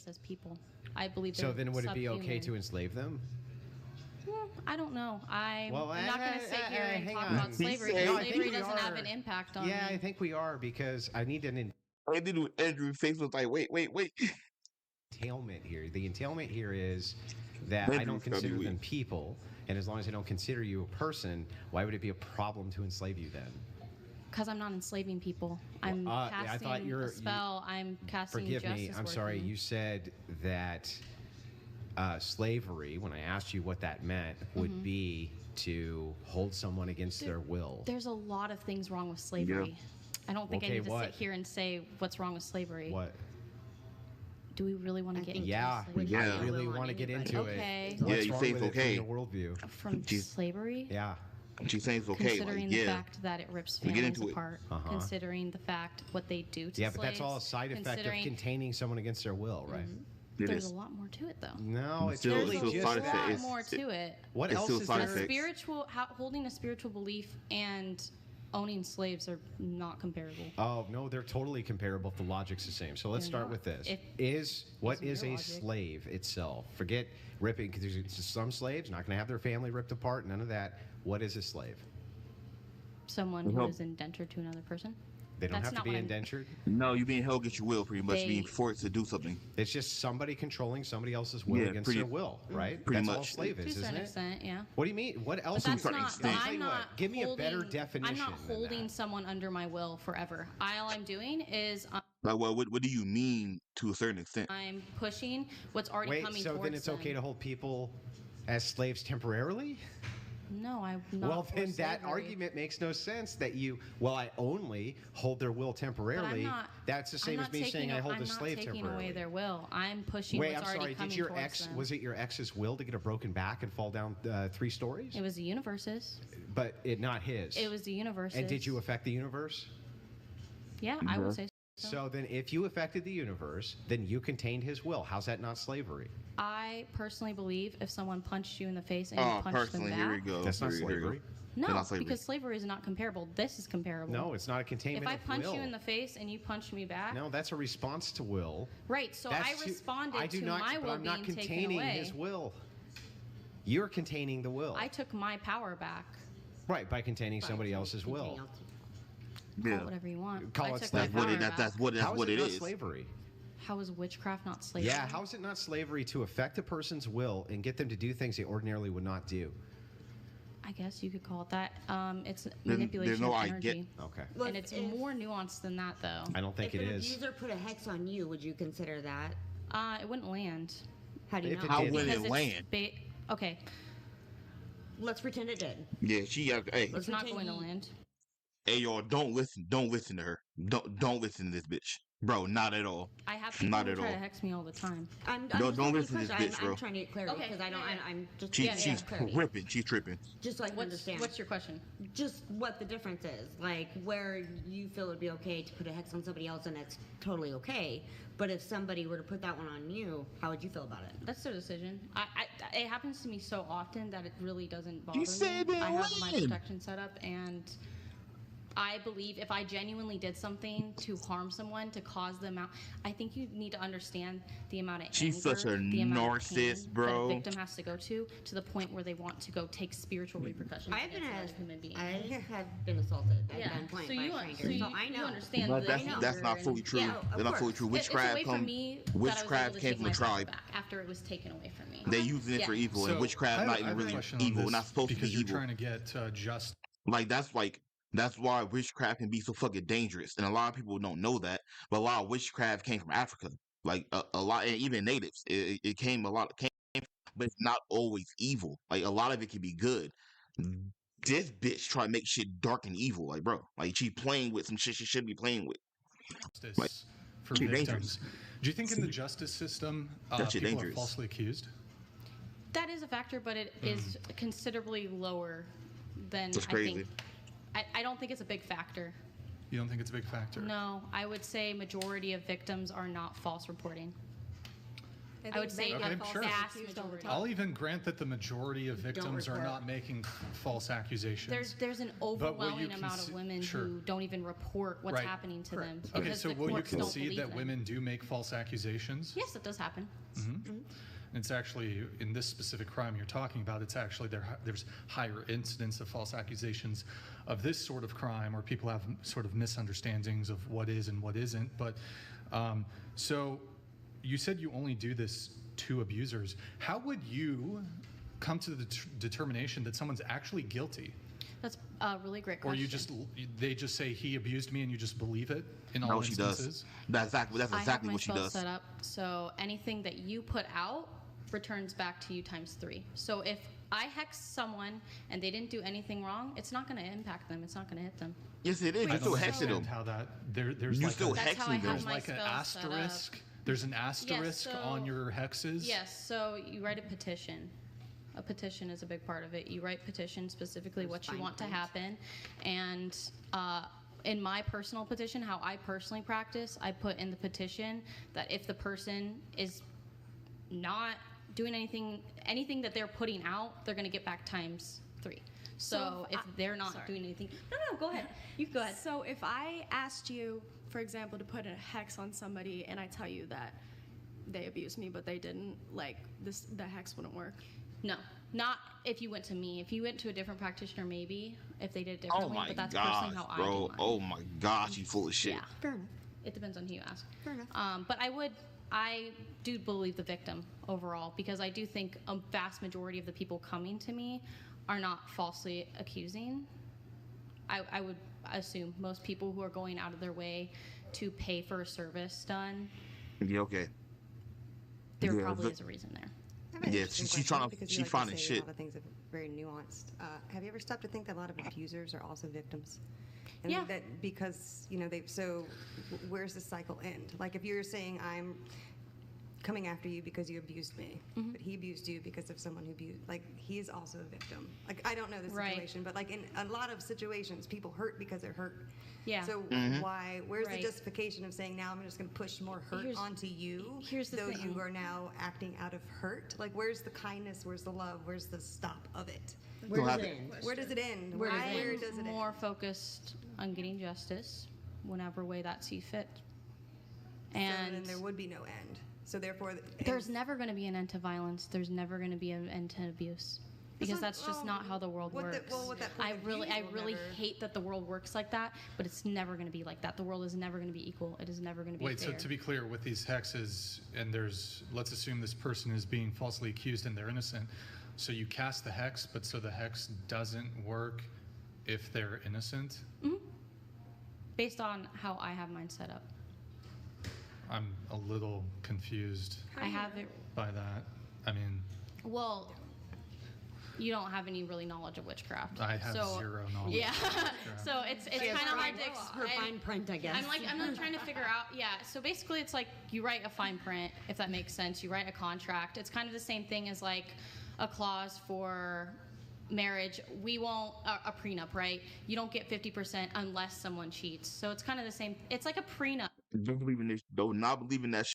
just as people. I believe. So then, would it be okay subhuman. to enslave them? I don't know. I'm Well, not going to sit here and hang talk on. about slavery. No, I Slavery think we doesn't have are. an impact on Yeah, me. I think we are because I need an Andrew's face was like, wait. entailment here. The entailment here is that I don't Andrew's gotta be consider them weak. people, and as long as I don't consider you a person, why would it be a problem to enslave you then? Because I'm not enslaving people. I'm I casting thought a spell. I'm casting Forgive justice. me, I'm sorry. working. You said that slavery, when I asked you what that meant, would be to hold someone against their will. There's a lot of things wrong with slavery. I don't think I Okay, need to what? sit here and say what's wrong with slavery. What? Do we really want to get into Yeah, slavery? Yeah. I really want to get into Okay. it. Yeah, What's you wrong say with it's it okay. from your worldview? From Jeez. slavery? Yeah. She's saying it's okay. Considering Like, the yeah. fact that it rips We get families into it. apart, Uh-huh. considering the fact what they do to Yeah, slaves, but that's all a side effect of considering containing someone against their will, right? It there's is. a lot more to it, though. No, it's Still- really still just side There's a effect. lot that. It's- more to it. What it's else still is side there? effect. Holding a spiritual belief and owning slaves are not comparable. Oh no, they're totally comparable if the logic's the same. So let's They're start not. with this: If- what Using is your a logic. slave itself? Forget ripping, because there's some slaves not going to have their family ripped apart. None of that. What is a slave? Someone who Nope. is indentured to another person. They don't That's have to not be what I'm- indentured. No, you're being held against your will, pretty much They- being forced to do something. It's just somebody controlling somebody else's will Yeah, against pretty- their will, right? pretty That's all a much. slave To a is, isn't certain it? extent, yeah. What do you mean? What else? But that's certain not. extent. I'm not. Give me a better holding- definition. I'm not than holding that. someone under my will forever. All I'm doing is Like, well, what do you mean to a certain extent? I'm pushing what's already Wait, coming so towards then it's okay them. to hold people as slaves temporarily? No, I'm not. Well, for then that slavery. argument makes no sense. That I only hold their will But temporarily. I'm not. That's the same I'm as not me taking saying I hold I'm a slave not taking temporarily. away their will. I'm pushing Wait, what's I'm already sorry. coming Did your towards ex? them. Was it your ex's will to get a broken back and fall down 3 stories? It was the universe's. But not his. It was the universe's. And did you affect the universe? Yeah, I would say so. So then, if you affected the universe, then you contained his will. How's that not slavery? I personally believe if someone punched you in the face and you Oh, punched them personally, back, here we go. That's not Here we go. slavery. no, They're not slavery. because slavery is not comparable. This is comparable. No, it's not a containment If I of punch will. you in the face and you punch me back, No, that's a response to will. right? So That's I responded I do to not, my but will I'm not being taken containing away. his will. You're containing the will. I took my power back. Right, by containing somebody else's will. Call Yeah. it whatever you want. Call I it took That's my slavery. what power it. That, back. that's what. That's How is what it it not is. slavery? How is witchcraft not slavery? Yeah, how is it not slavery to affect a person's will and get them to do things they ordinarily would not do? I guess you could call it that. It's There's manipulation no of I energy. get- Okay. Well, And it's if- more nuanced than that, though. I don't think If it an is. abuser put a hex on you, would you consider that? It wouldn't land. How do you If know? it How did- would Because it it's land? Okay, Let's pretend it did. Yeah, she. Hey, it's not going to pretend land. hey, y'all, don't listen. Don't listen to her. Don't listen to this bitch, bro. Not at all. I have people Not who at try all. to hex me all the time. I'm Don't just asking listen to this questions. bitch, I'm bro. trying to get clarity Okay, because I don't. yeah, yeah. I'm just. She, Yeah, she's clarity. tripping. She's tripping. Just so I can understand. What's your question? Just what the difference is, like where you feel it'd be okay to put a hex on somebody else and it's totally okay, but if somebody were to put that one on you, how would you feel about it? That's their decision. It happens to me so often that it really doesn't bother me. said it I have my when? protection set up, and I believe if I genuinely did something to harm someone, to cause them out, I think you need to understand the amount of She's anger, such a the amount of pain narcissist, bro. that a victim has to go to the point where they want to go take spiritual repercussions I've been against a, another human being. I have been assaulted at Yeah, gunpoint so by you, a so stranger, you, so I know. you understand But the that's anger not fully and- true. Yeah, of That's not fully course. true. It's a Witchcraft way for come. me that I was able Witchcraft to came take from a my power tribe. back after it was taken away from me. They using it Yeah. for evil, So, and witchcraft I not have even a really question on evil. this Not supposed to be because you're evil. trying to get just. Like that's why witchcraft can be so fucking dangerous, and a lot of people don't know that. But a lot of witchcraft came from Africa, like a lot, and even natives. It came a lot came, but it's not always evil. Like a lot of it can be good. This bitch try to make shit dark and evil, like bro. Like she playing with some shit she shouldn't be playing with. Justice Like, for too victims. dangerous. Do you think in the justice system That shit people dangerous. are falsely accused? That is a factor, but it is considerably lower than That's I crazy. think. I don't think it's a big factor. You don't think it's a big factor? No, I would say majority of victims are not false reporting. I would say Okay, a sure. vast Accused all the majority. time. I'll even grant that the majority of victims are report. not making false accusations. There's an what you overwhelming amount of conce- women sure. who don't even report what's Right. happening to them. Okay, because so the will you courts don't concede believe that them. women do make false accusations? Yes, it does happen. It's actually, in this specific crime you're talking about, it's actually there's higher incidence of false accusations of this sort of crime where people have sort of misunderstandings of what is and what isn't. But so you said you only do this to abusers. How would you come to the determination that someone's actually guilty? That's a really great Or question. they just say he abused me and you just believe it in all No, she does. instances? That's exactly I have what she myself does. set up so anything that you put out returns back to you times 3. So if I hex someone and they didn't do anything wrong, it's not going to impact them. It's not going to hit them. Yes, it is. I You still don't hexing understand them. how that there's You like still That's how I hexing have them. there's my like an spells set up. asterisk. There's an asterisk so- on your hexes. Yes, so you write a petition. A petition is a big part of it. You write petition specifically what you fine want to print. happen. And in my personal petition, how I personally practice, I put in the petition that if the person is not doing anything that they're putting out, they're going to get back times 3. So if they're not sorry. doing anything, no, go ahead. You go ahead. So if I asked you, for example, to put a hex on somebody, and I tell you that they abused me, but they didn't, like the hex wouldn't work. No, not if you went to me. If you went to a different practitioner, maybe if they did it Oh differently. my but that's gosh, personally how bro. I do mine. Oh my gosh, you full of shit. Yeah. Fair enough. It depends on who you ask. Fair enough. But I do believe the victim overall because I do think a vast majority of the people coming to me are not falsely accusing. I would assume most people who are going out of their way to pay for a service done, Yeah, okay. there Yeah, probably the- is a reason there. I have an Yeah, interesting she's question, tryna- because she's you like to finding say shit. A lot of things are very nuanced. Have you ever stopped to think that a lot of abusers are also victims? And Yeah. that because where's the cycle end? Like if you're saying I'm coming after you because you abused me, Mm-hmm. but he abused you because of someone who abused, like he is also a victim. Like I don't know the Right. situation, but like in a lot of situations, people hurt because they're hurt. Yeah. So where's Right. the justification of saying now I'm just going to push more hurt Here's- onto you, here's the though thing. you are now acting out of hurt? Like where's the kindness? Where's the love? Where's the stop of it? Where Don't does have it it. end? Where does it end? Where does I it Where am does it more end? focused on getting justice, whenever way that see fit. So And then there would be no end. So therefore, there's never going to be an end to violence. There's never going to be an end to abuse. Because that's just not how the world works. What that point I of really, view I will really never- hate that the world works like that, but it's never going to be like that. The world is never going to be equal. It is never going to be Wait, fair. so to be clear, with these hexes, and let's assume this person is being falsely accused and they're innocent. So you cast the hex, but so the hex doesn't work if they're innocent? Based on how I have mine set up. I'm a little confused I have it. by that. I mean, Well, you don't have any really knowledge of witchcraft. I have so, zero knowledge. Yeah. of witchcraft. So it's kind of hard to Her explain. fine print, I guess. I'm not trying to figure out. Yeah. So basically, it's like you write a fine print, if that makes sense. You write a contract. It's kind of the same thing as like a clause for marriage. We won't a prenup, right? You don't get 50% unless someone cheats. So it's kind of the same. It's like a prenup. Don't believe in this. Do not believe in that